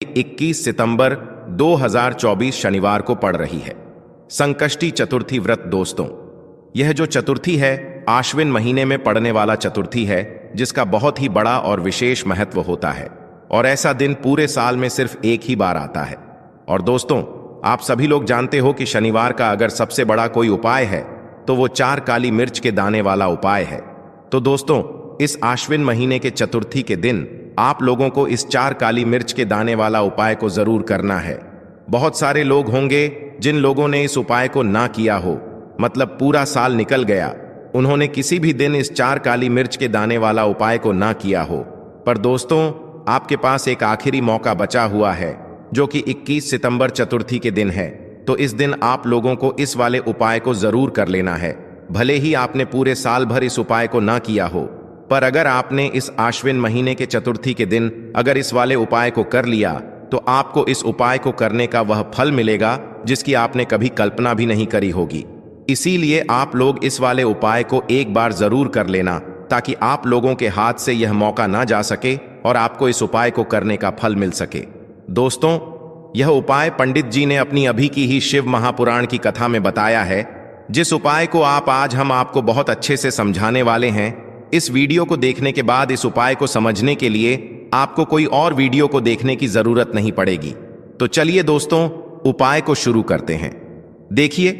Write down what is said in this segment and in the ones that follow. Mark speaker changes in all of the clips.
Speaker 1: 21 सितंबर 2024 शनिवार को पड़ रही है संकष्टी चतुर्थी व्रत। दोस्तों, यह जो चतुर्थी है आश्विन महीने में पड़ने वाला चतुर्थी है, जिसका बहुत ही बड़ा और विशेष महत्व होता है और ऐसा दिन पूरे साल में सिर्फ एक ही बार आता है। और दोस्तों, आप सभी लोग जानते हो कि शनिवार का अगर सबसे बड़ा कोई उपाय है तो वो 4 काली मिर्च के दाने वाला उपाय है। तो दोस्तों, इस आश्विन महीने के चतुर्थी के दिन आप लोगों को इस 4 काली मिर्च के दाने वाला उपाय को जरूर करना है। बहुत सारे लोग होंगे जिन लोगों ने इस उपाय को ना किया हो, मतलब पूरा साल निकल गया, उन्होंने किसी भी दिन इस 4 काली मिर्च के दाने वाला उपाय को ना किया हो। पर दोस्तों, आपके पास एक आखिरी मौका बचा हुआ है जो कि 21 सितंबर चतुर्थी के दिन है। तो इस दिन आप लोगों को इस वाले उपाय को जरूर कर लेना है। भले ही आपने पूरे साल भर इस उपाय को ना किया हो, पर अगर आपने इस आश्विन महीने के चतुर्थी के दिन अगर इस वाले उपाय को कर लिया तो आपको इस उपाय को करने का वह फल मिलेगा जिसकी आपने कभी कल्पना भी नहीं करी होगी। इसीलिए आप लोग इस वाले उपाय को एक बार जरूर कर लेना, ताकि आप लोगों के हाथ से यह मौका ना जा सके और आपको इस उपाय को करने का फल मिल सके। दोस्तों, यह उपाय पंडित जी ने अपनी अभी की ही शिव महापुराण की कथा में बताया है, जिस उपाय को आज हम आपको बहुत अच्छे से समझाने वाले हैं। इस वीडियो को देखने के बाद इस उपाय को समझने के लिए आपको कोई और वीडियो को देखने की जरूरत नहीं पड़ेगी। तो चलिए दोस्तों, उपाय को शुरू करते हैं। देखिए,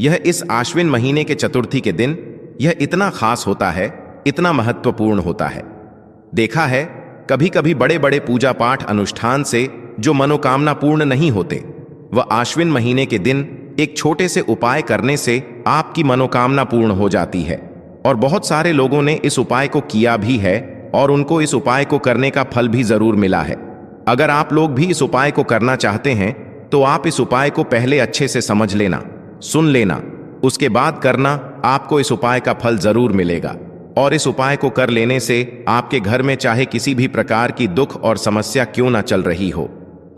Speaker 1: यह इस आश्विन महीने के चतुर्थी के दिन यह इतना खास होता है, इतना महत्वपूर्ण होता है। देखा है, कभी कभी बड़े बड़े पूजा पाठ अनुष्ठान से जो मनोकामना पूर्ण नहीं होते, वह आश्विन महीने के दिन एक छोटे से उपाय करने से आपकी मनोकामना पूर्ण हो जाती है। और बहुत सारे लोगों ने इस उपाय को किया भी है और उनको इस उपाय को करने का फल भी जरूर मिला है। अगर आप लोग भी इस उपाय को करना चाहते हैं तो आप इस उपाय को पहले अच्छे से समझ लेना, सुन लेना, उसके बाद करना। आपको इस उपाय का फल जरूर मिलेगा। और इस उपाय को कर लेने से आपके घर में चाहे किसी भी प्रकार की दुख और समस्या क्यों ना चल रही हो,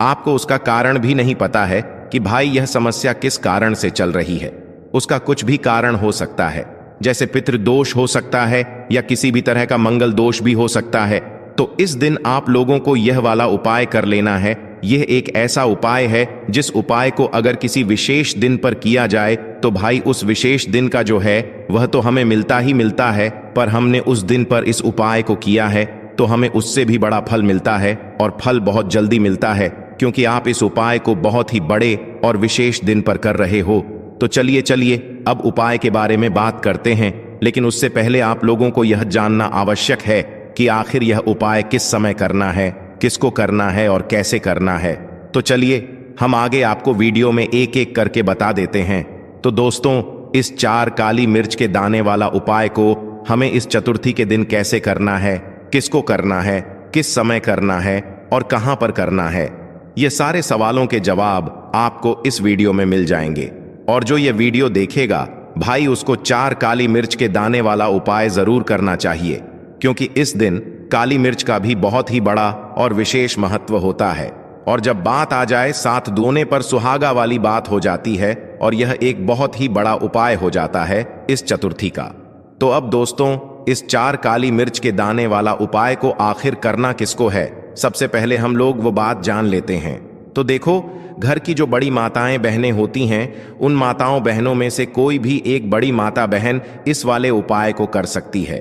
Speaker 1: आपको उसका कारण भी नहीं पता है कि भाई यह समस्या किस कारण से चल रही है। उसका कुछ भी कारण हो सकता है, जैसे पितृदोष हो सकता है या किसी भी तरह का मंगल दोष भी हो सकता है। तो इस दिन आप लोगों को यह वाला उपाय कर लेना है। यह एक ऐसा उपाय है जिस उपाय को अगर किसी विशेष दिन पर किया जाए तो भाई उस विशेष दिन का जो है वह तो हमें मिलता ही मिलता है, पर हमने उस दिन पर इस उपाय को किया है तो हमें उससे भी बड़ा फल मिलता है और फल बहुत जल्दी मिलता है, क्योंकि आप इस उपाय को बहुत ही बड़े और विशेष दिन पर कर रहे हो। तो चलिए अब उपाय के बारे में बात करते हैं। लेकिन उससे पहले आप लोगों को यह जानना आवश्यक है कि आखिर यह उपाय किस समय करना है, किसको करना है और कैसे करना है। तो चलिए हम आगे आपको वीडियो में एक एक करके बता देते हैं। तो दोस्तों, इस 4 काली मिर्च के दाने वाला उपाय को हमें इस चतुर्थी के दिन कैसे करना है, किसको करना है, किस समय करना है और कहां पर करना है, ये सारे सवालों के जवाब आपको इस वीडियो में मिल जाएंगे। और जो ये वीडियो देखेगा भाई, उसको 4 काली मिर्च के दाने वाला उपाय जरूर करना चाहिए, क्योंकि इस दिन काली मिर्च का भी बहुत ही बड़ा और विशेष महत्व होता है। और जब बात आ जाए साथ दोने पर सुहागा वाली बात हो जाती है और यह एक बहुत ही बड़ा उपाय हो जाता है इस चतुर्थी का। तो अब दोस्तों, इस 4 काली मिर्च के दाने वाला उपाय को आखिर करना किसको है, सबसे पहले हम लोग वो बात जान लेते हैं। तो देखो, घर की जो बड़ी माताएं बहनें होती हैं, उन माताओं बहनों में से कोई भी एक बड़ी माता बहन इस वाले उपाय को कर सकती है।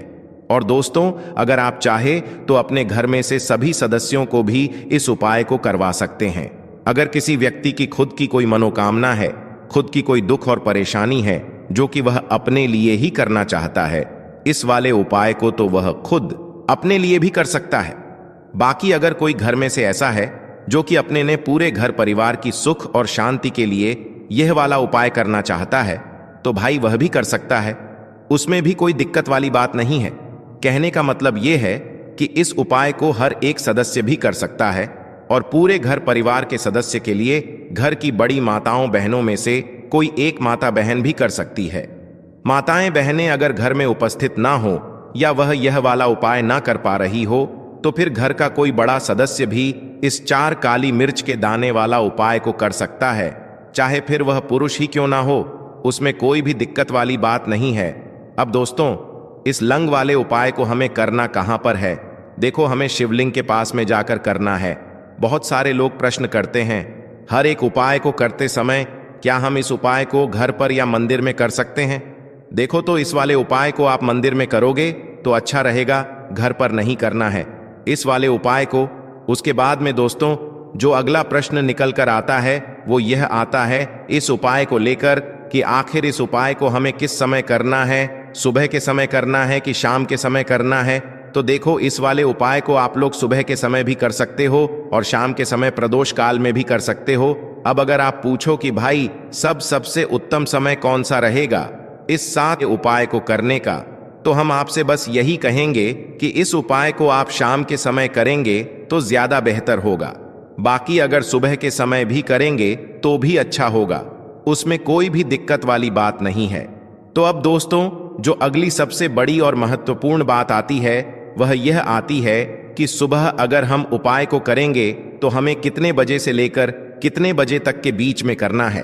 Speaker 1: और दोस्तों, अगर आप चाहे तो अपने घर में से सभी सदस्यों को भी इस उपाय को करवा सकते हैं। अगर किसी व्यक्ति की खुद की कोई मनोकामना है, खुद की कोई दुख और परेशानी है जो कि वह अपने लिए ही करना चाहता है, इस वाले उपाय को तो वह खुद अपने लिए भी कर सकता है। बाकी अगर कोई घर में से ऐसा है जो कि अपने ने पूरे घर परिवार की सुख और शांति के लिए यह वाला उपाय करना चाहता है, तो भाई वह भी कर सकता है। उसमें भी कोई दिक्कत वाली बात नहीं है। कहने का मतलब यह है कि इस उपाय को हर एक सदस्य भी कर सकता है और पूरे घर परिवार के सदस्य के लिए घर की बड़ी माताओं बहनों में से कोई एक माता बहन भी कर सकती है। माताएं बहनें अगर घर में उपस्थित ना हो या वह यह वाला उपाय ना कर पा रही हो, तो फिर घर का कोई बड़ा सदस्य भी इस 4 काली मिर्च के दाने वाला उपाय को कर सकता है, चाहे फिर वह पुरुष ही क्यों ना हो। उसमें कोई भी दिक्कत वाली बात नहीं है। अब दोस्तों, इस लंग वाले उपाय को हमें करना कहां पर है? देखो, हमें शिवलिंग के पास में जाकर करना है। बहुत सारे लोग प्रश्न करते हैं, हर एक उपाय को करते समय क्या हम इस उपाय को घर पर या मंदिर में कर सकते हैं? देखो, तो इस वाले उपाय को आप मंदिर में करोगे तो अच्छा रहेगा, घर पर नहीं करना है इस वाले उपाय को। उसके बाद में दोस्तों, जो अगला प्रश्न निकल कर आता है वो यह आता है इस उपाय को लेकर कि आखिर इस उपाय को हमें किस समय करना है, सुबह के समय करना है कि शाम के समय करना है? तो देखो, इस वाले उपाय को आप लोग सुबह के समय भी कर सकते हो और शाम के समय प्रदोष काल में भी कर सकते हो। अब अगर आप पूछो कि भाई सबसे उत्तम समय कौन सा रहेगा इस 7 उपाय को करने का, तो हम आपसे बस यही कहेंगे कि इस उपाय को आप शाम के समय करेंगे तो ज्यादा बेहतर होगा। बाकी अगर सुबह के समय भी करेंगे तो भी अच्छा होगा, उसमें कोई भी दिक्कत वाली बात नहीं है। तो अब दोस्तों, जो अगली सबसे बड़ी और महत्वपूर्ण बात आती है वह यह आती है कि सुबह अगर हम उपाय को करेंगे तो हमें कितने बजे से लेकर कितने बजे तक के बीच में करना है,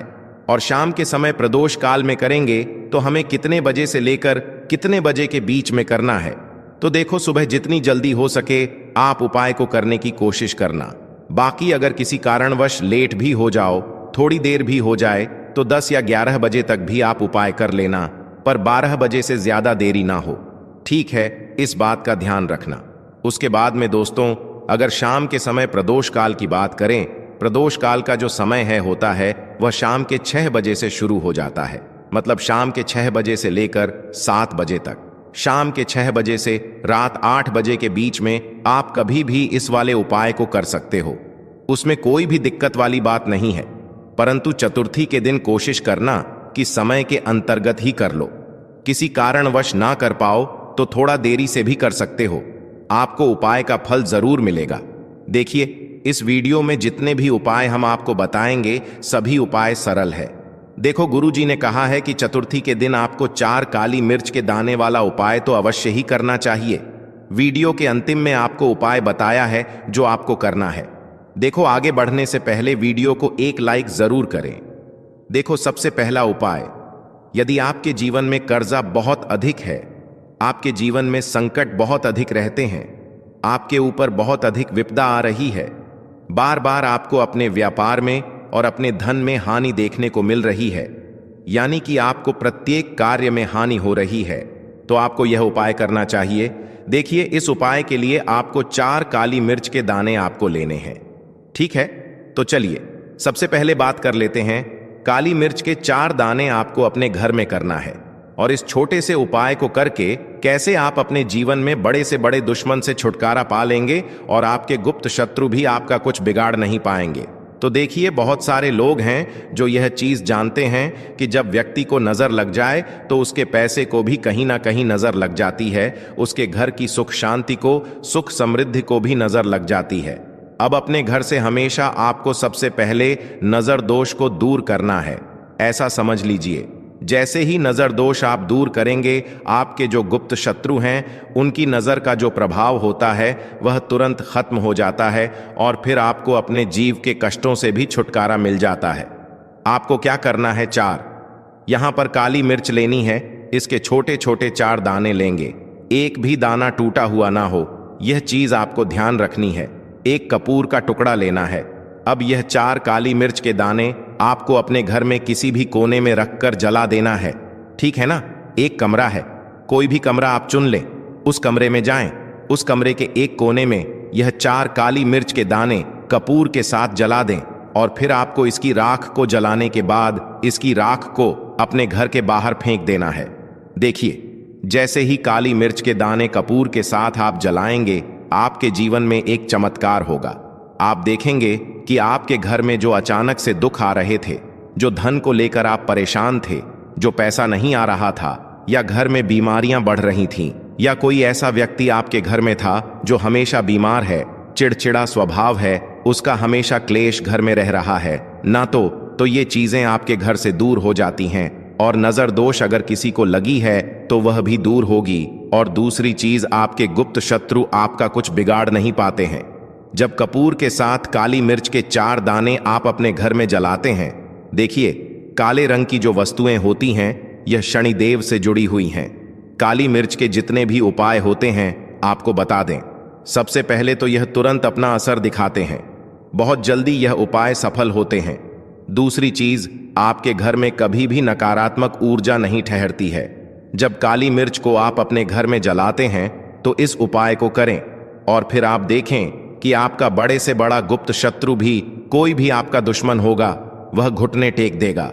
Speaker 1: और शाम के समय प्रदोष काल में करेंगे तो हमें कितने बजे से लेकर कितने बजे के बीच में करना है। तो देखो, सुबह जितनी जल्दी हो सके आप उपाय को करने की कोशिश करना। बाकी अगर किसी कारणवश लेट भी हो जाओ, थोड़ी देर भी हो जाए, तो 10 या 11 बजे तक भी आप उपाय कर लेना, पर 12 बजे से ज्यादा देरी ना हो। ठीक है, इस बात का ध्यान रखना। उसके बाद में दोस्तों, अगर शाम के समय प्रदोष काल की बात करें, प्रदोष काल का जो समय होता है वह शाम के 6 बजे से शुरू हो जाता है। मतलब शाम के 6 बजे से लेकर 7 बजे तक। शाम के 6 बजे से रात 8 बजे के बीच में आप कभी भी इस वाले उपाय को कर सकते हो, उसमें कोई भी दिक्कत वाली बात नहीं है। परंतु चतुर्थी के दिन कोशिश करना कि समय के अंतर्गत ही कर लो। किसी कारणवश ना कर पाओ तो थोड़ा देरी से भी कर सकते हो, आपको उपाय का फल जरूर मिलेगा। देखिए, इस वीडियो में जितने भी उपाय हम आपको बताएंगे सभी उपाय सरल है। देखो, गुरुजी ने कहा है कि चतुर्थी के दिन आपको 4 काली मिर्च के दाने वाला उपाय तो अवश्य ही करना चाहिए। वीडियो के अंतिम में आपको उपाय बताया है जो आपको करना है। देखो, आगे बढ़ने से पहले वीडियो को एक लाइक जरूर करें। देखो, सबसे पहला उपाय, यदि आपके जीवन में कर्जा बहुत अधिक है, आपके जीवन में संकट बहुत अधिक रहते हैं, आपके ऊपर बहुत अधिक विपदा आ रही है, बार बार आपको अपने व्यापार में और अपने धन में हानि देखने को मिल रही है, यानी कि आपको प्रत्येक कार्य में हानि हो रही है, तो आपको यह उपाय करना चाहिए। देखिए, इस उपाय के लिए आपको 4 काली मिर्च के दाने आपको लेने हैं। ठीक है, तो चलिए सबसे पहले बात कर लेते हैं। काली मिर्च के 4 दाने आपको अपने घर में करना है, और इस छोटे से उपाय को करके कैसे आप अपने जीवन में बड़े से बड़े दुश्मन से छुटकारा पा लेंगे और आपके गुप्त शत्रु भी आपका कुछ बिगाड़ नहीं पाएंगे। तो देखिए, बहुत सारे लोग हैं जो यह चीज जानते हैं कि जब व्यक्ति को नजर लग जाए तो उसके पैसे को भी कहीं ना कहीं नजर लग जाती है, उसके घर की सुख शांति को, सुख समृद्धि को भी नजर लग जाती है। अब अपने घर से हमेशा आपको सबसे पहले नजर दोष को दूर करना है, ऐसा समझ लीजिए। जैसे ही नजर दोष आप दूर करेंगे, आपके जो गुप्त शत्रु हैं उनकी नजर का जो प्रभाव होता है वह तुरंत खत्म हो जाता है, और फिर आपको अपने जीव के कष्टों से भी छुटकारा मिल जाता है। आपको क्या करना है, 4 यहां पर काली मिर्च लेनी है। इसके छोटे छोटे 4 दाने लेंगे, एक भी दाना टूटा हुआ ना हो, यह चीज आपको ध्यान रखनी है। एक कपूर का टुकड़ा लेना है। अब यह 4 काली मिर्च के दाने आपको अपने घर में किसी भी कोने में रखकर जला देना है। ठीक है ना? एक कमरा है, कोई भी कमरा आप चुन लें, उस कमरे में जाएं। उस कमरे के एक कोने में यह 4 काली मिर्च के दाने कपूर के साथ जला दें, और फिर आपको इसकी राख को जलाने के बाद इसकी राख को अपने घर के बाहर फेंक देना है। देखिए, जैसे ही काली मिर्च के दाने कपूर के साथ आप जलाएंगे, आपके जीवन में एक चमत्कार होगा। आप देखेंगे कि आपके घर में जो अचानक से दुख आ रहे थे, जो धन को लेकर आप परेशान थे, जो पैसा नहीं आ रहा था, या घर में बीमारियां बढ़ रही थीं, या कोई ऐसा व्यक्ति आपके घर में था जो हमेशा बीमार है, चिड़चिड़ा स्वभाव है, उसका हमेशा क्लेश घर में रह रहा है ना, तो ये चीजें आपके घर से दूर हो जाती हैं। और नजर दोष अगर किसी को लगी है तो वह भी दूर होगी। और दूसरी चीज, आपके गुप्त शत्रु आपका कुछ बिगाड़ नहीं पाते हैं। जब कपूर के साथ काली मिर्च के 4 दाने आप अपने घर में जलाते हैं, देखिए, काले रंग की जो वस्तुएं होती हैं यह शनिदेव से जुड़ी हुई हैं। काली मिर्च के जितने भी उपाय होते हैं आपको बता दें, सबसे पहले तो यह तुरंत अपना असर दिखाते हैं। बहुत जल्दी यह उपाय सफल होते हैं। दूसरी चीज, आपके घर में कभी भी नकारात्मक ऊर्जा नहीं ठहरती है। जब काली मिर्च को आप अपने घर में जलाते हैं तो इस उपाय को करें और फिर आप देखें कि आपका बड़े से बड़ा गुप्त शत्रु भी, कोई भी आपका दुश्मन होगा, वह घुटने टेक देगा।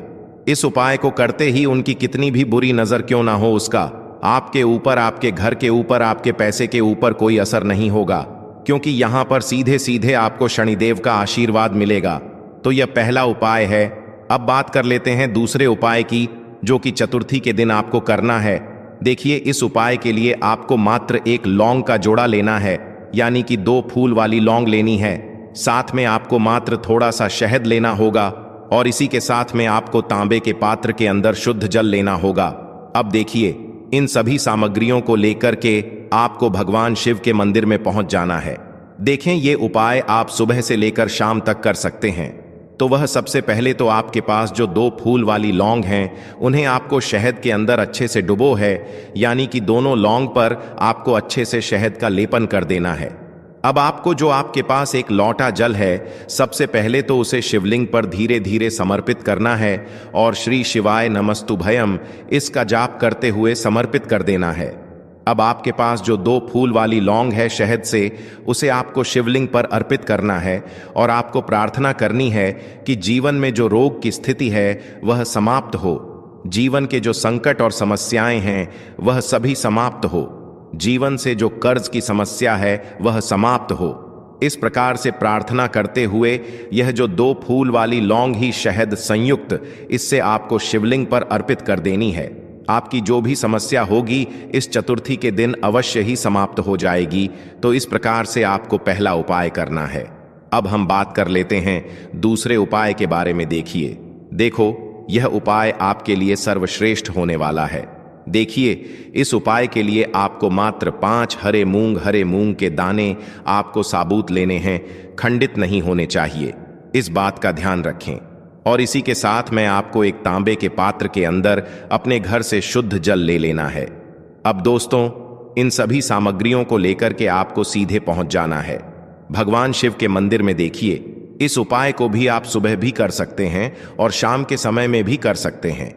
Speaker 1: इस उपाय को करते ही उनकी कितनी भी बुरी नजर क्यों ना हो, उसका आपके ऊपर, आपके घर के ऊपर, आपके पैसे के ऊपर कोई असर नहीं होगा, क्योंकि यहां पर सीधे सीधे आपको शनिदेव का आशीर्वाद मिलेगा। तो यह पहला उपाय है। अब बात कर लेते हैं दूसरे उपाय की, जो कि चतुर्थी के दिन आपको करना है। देखिए, इस उपाय के लिए आपको मात्र एक लौंग का जोड़ा लेना है, यानी कि 2 फूल वाली लौंग लेनी है। साथ में आपको मात्र थोड़ा सा शहद लेना होगा और इसी के साथ में आपको तांबे के पात्र के अंदर शुद्ध जल लेना होगा। अब देखिए, इन सभी सामग्रियों को लेकर के आपको भगवान शिव के मंदिर में पहुंच जाना है। देखें, ये उपाय आप सुबह से लेकर शाम तक कर सकते हैं। तो वह सबसे पहले तो आपके पास जो 2 फूल वाली लौंग हैं, उन्हें आपको शहद के अंदर अच्छे से डुबो है, यानी कि दोनों लौंग पर आपको अच्छे से शहद का लेपन कर देना है। अब आपको जो आपके पास एक लौटा जल है, सबसे पहले तो उसे शिवलिंग पर धीरे धीरे समर्पित करना है और श्री शिवाय नमस्तुभयम इसका जाप करते हुए समर्पित कर देना है। अब आपके पास जो 2 फूल वाली लौंग है शहद से, उसे आपको शिवलिंग पर अर्पित करना है और आपको प्रार्थना करनी है कि जीवन में जो रोग की स्थिति है वह समाप्त हो, जीवन के जो संकट और समस्याएं हैं वह सभी समाप्त हो, जीवन से जो कर्ज की समस्या है वह समाप्त हो। इस प्रकार से प्रार्थना करते हुए यह जो 2 फूल वाली लौंग ही शहद संयुक्त, इससे आपको शिवलिंग पर अर्पित कर देनी है। आपकी जो भी समस्या होगी इस चतुर्थी के दिन अवश्य ही समाप्त हो जाएगी। तो इस प्रकार से आपको पहला उपाय करना है। अब हम बात कर लेते हैं दूसरे उपाय के बारे में। देखो, यह उपाय आपके लिए सर्वश्रेष्ठ होने वाला है। देखिए, इस उपाय के लिए आपको मात्र 5 हरे मूंग के दाने आपको साबुत लेने हैं, खंडित नहीं होने चाहिए। इस बात का ध्यान रखें। और इसी के साथ में आपको एक तांबे के पात्र के अंदर अपने घर से शुद्ध जल ले लेना है। अब दोस्तों, इन सभी सामग्रियों को लेकर के आपको सीधे पहुंच जाना है भगवान शिव के मंदिर में। देखिए, इस उपाय को भी आप सुबह भी कर सकते हैं और शाम के समय में भी कर सकते हैं।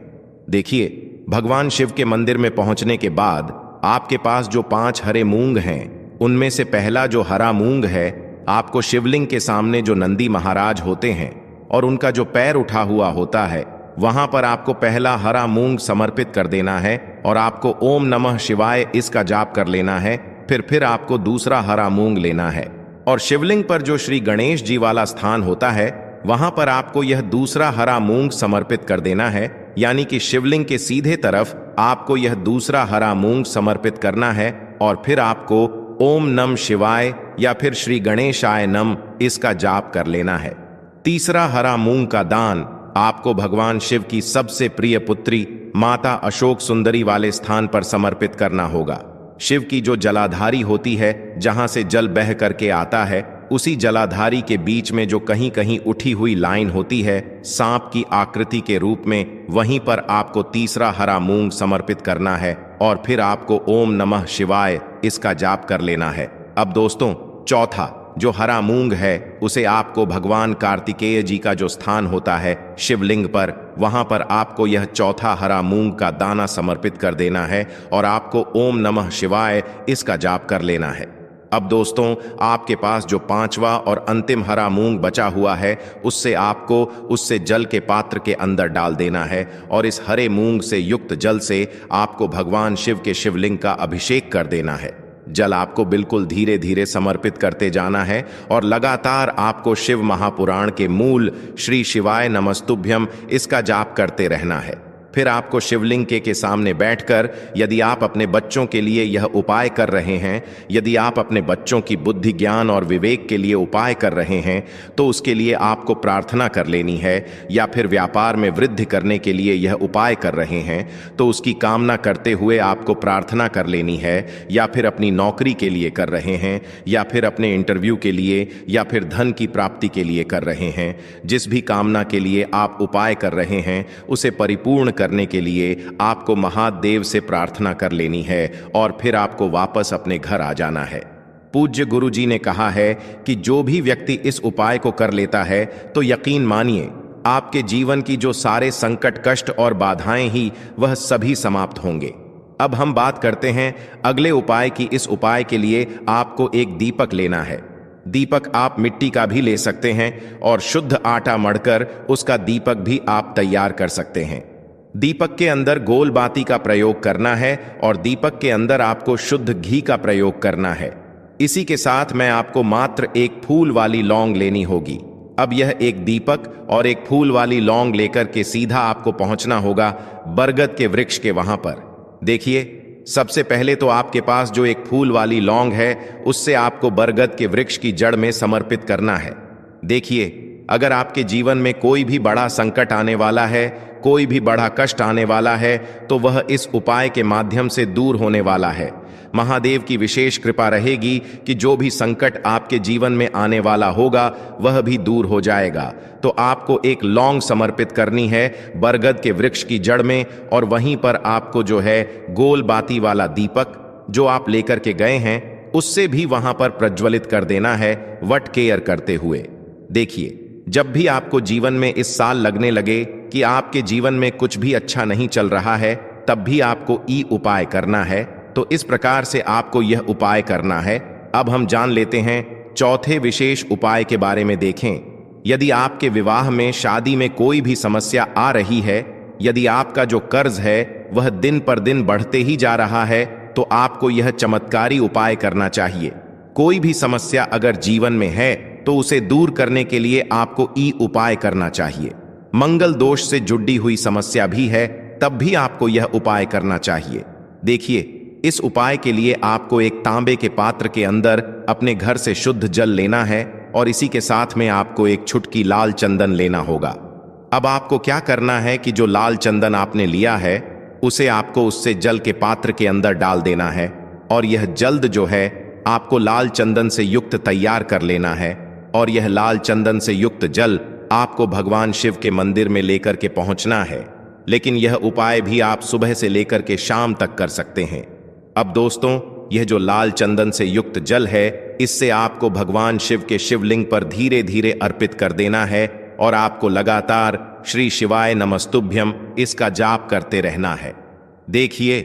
Speaker 1: देखिए, भगवान शिव के मंदिर में पहुंचने के बाद आपके पास जो 5 हरे मूंग हैं, उनमें से पहला जो हरा मूंग है, आपको शिवलिंग के सामने जो नंदी महाराज होते हैं और उनका जो पैर उठा हुआ होता है, वहां पर आपको पहला हरा मूंग समर्पित कर देना है और आपको ओम नमः शिवाय इसका जाप कर लेना है। फिर आपको दूसरा हरा मूंग लेना है और शिवलिंग पर जो श्री गणेश जी वाला स्थान होता है, वहां पर आपको यह दूसरा हरा मूंग समर्पित कर देना है, यानी कि शिवलिंग के सीधे तरफ आपको यह दूसरा हरा मूंग समर्पित करना है और फिर आपको ओम नम शिवाय या फिर श्री गणेशाय नम इसका जाप कर लेना है। तीसरा हरा मूंग का दान आपको भगवान शिव की सबसे प्रिय पुत्री माता अशोक सुंदरी वाले स्थान पर समर्पित करना होगा। शिव की जो जलाधारी होती है, जहां से जल बह करके आता है, उसी जलाधारी के बीच में जो कहीं कहीं उठी हुई लाइन होती है सांप की आकृति के रूप में, वहीं पर आपको तीसरा हरा मूंग समर्पित करना है और फिर आपको ओम नमः शिवाय इसका जाप कर लेना है। अब दोस्तों, चौथा जो हरा मूंग है, उसे आपको भगवान कार्तिकेय जी का जो स्थान होता है शिवलिंग पर, वहां पर आपको यह चौथा हरा मूंग का दाना समर्पित कर देना है और आपको ओम नमः शिवाय इसका जाप कर लेना है। अब दोस्तों, आपके पास जो 5वां और अंतिम हरा मूंग बचा हुआ है, उससे जल के पात्र के अंदर डाल देना है और इस हरे मूंग से युक्त जल से आपको भगवान शिव के शिवलिंग का अभिषेक कर देना है। जल आपको बिल्कुल धीरे धीरे समर्पित करते जाना है और लगातार आपको शिव महापुराण के मूल श्री शिवाय नमस्तुभ्यम इसका जाप करते रहना है। फिर आपको शिवलिंग के सामने बैठकर, यदि आप अपने बच्चों के लिए यह उपाय कर रहे हैं, यदि आप अपने बच्चों की बुद्धि ज्ञान और विवेक के लिए उपाय कर रहे हैं, तो उसके लिए आपको प्रार्थना कर लेनी है। या फिर व्यापार में वृद्धि करने के लिए यह उपाय कर रहे हैं, तो उसकी कामना करते हुए आपको प्रार्थना कर लेनी है। या फिर अपनी नौकरी के लिए कर रहे हैं, या फिर अपने इंटरव्यू के लिए, या फिर धन की प्राप्ति के लिए कर रहे हैं, जिस भी कामना के लिए आप उपाय कर रहे हैं, उसे परिपूर्ण करने के लिए आपको महादेव से प्रार्थना कर लेनी है और फिर आपको वापस अपने घर आ जाना है। पूज्य गुरु जी ने कहा है कि जो भी व्यक्ति इस उपाय को कर लेता है तो यकीन मानिए आपके जीवन की जो सारे संकट, कष्ट और बाधाएं ही वह सभी समाप्त होंगे। अब हम बात करते हैं अगले उपाय की। इस उपाय के लिए आपको एक दीपक लेना है। दीपक आप मिट्टी का भी ले सकते हैं और शुद्ध आटा मढ़कर उसका दीपक भी आप तैयार कर सकते हैं। दीपक के अंदर गोल बाती का प्रयोग करना है और दीपक के अंदर आपको शुद्ध घी का प्रयोग करना है। इसी के साथ मैं आपको मात्र एक फूल वाली लौंग लेनी होगी। अब यह एक दीपक और एक फूल वाली लौंग लेकर के सीधा आपको पहुंचना होगा बरगद के वृक्ष के वहां पर। देखिए, सबसे पहले तो आपके पास जो एक फूल वाली लौंग है उससे आपको बरगद के वृक्ष की जड़ में समर्पित करना है। देखिए, अगर आपके जीवन में कोई भी बड़ा संकट आने वाला है, कोई भी बड़ा कष्ट आने वाला है, तो वह इस उपाय के माध्यम से दूर होने वाला है। महादेव की विशेष कृपा रहेगी कि जो भी संकट आपके जीवन में आने वाला होगा वह भी दूर हो जाएगा। तो आपको एक लौंग समर्पित करनी है बरगद के वृक्ष की जड़ में, और वहीं पर आपको जो है गोल बाती वाला दीपक जो आप लेकर के गए हैं उससे भी वहां पर प्रज्वलित कर देना है वट केयर करते हुए। देखिए, जब भी आपको जीवन में इस साल लगने लगे कि आपके जीवन में कुछ भी अच्छा नहीं चल रहा है, तब भी आपको ई उपाय करना है। तो इस प्रकार से आपको यह उपाय करना है। अब हम जान लेते हैं चौथे विशेष उपाय के बारे में। देखें, यदि आपके विवाह में, शादी में कोई भी समस्या आ रही है, यदि आपका जो कर्ज है वह दिन पर दिन बढ़ते ही जा रहा है, तो आपको यह चमत्कारी उपाय करना चाहिए। कोई भी समस्या अगर जीवन में है तो उसे दूर करने के लिए आपको ई उपाय करना चाहिए। मंगल दोष से जुड़ी हुई समस्या भी है तब भी आपको यह उपाय करना चाहिए। देखिए, इस उपाय के लिए आपको एक तांबे के पात्र के अंदर अपने घर से शुद्ध जल लेना है और इसी के साथ में आपको एक छुटकी लाल चंदन लेना होगा। अब आपको क्या करना है कि जो लाल चंदन आपने लिया है उसे आपको उससे जल के पात्र के अंदर डाल देना है, और यह जल्द जो है आपको लाल चंदन से युक्त तैयार कर लेना है। और यह लाल चंदन से युक्त जल आपको भगवान शिव के मंदिर में लेकर के पहुंचना है। लेकिन यह उपाय भी आप सुबह से लेकर के शाम तक कर सकते हैं। अब दोस्तों, यह जो लाल चंदन से युक्त जल है, इससे आपको भगवान शिव के शिवलिंग पर धीरे धीरे अर्पित कर देना है और आपको लगातार श्री शिवाय नमस्तुभ्यम इसका जाप करते रहना है। देखिए,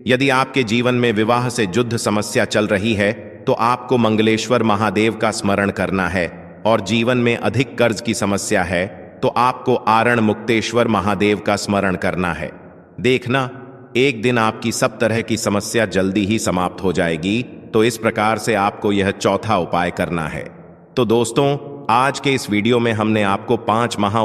Speaker 1: यदि आपके जीवन में विवाह से जुद्ध समस्या चल रही है तो आपको मंगलेश्वर महादेव का स्मरण करना है, और जीवन में अधिक कर्ज की समस्या है तो आपको आरण मुक्तेश्वर महादेव का स्मरण करना है। देखना, एक दिन आपकी सब तरह की समस्या जल्दी ही समाप्त हो जाएगी। तो इस प्रकार से आपको यह चौथा उपाय करना है। तो दोस्तों, आज के इस वीडियो में हमने आपको 5 महा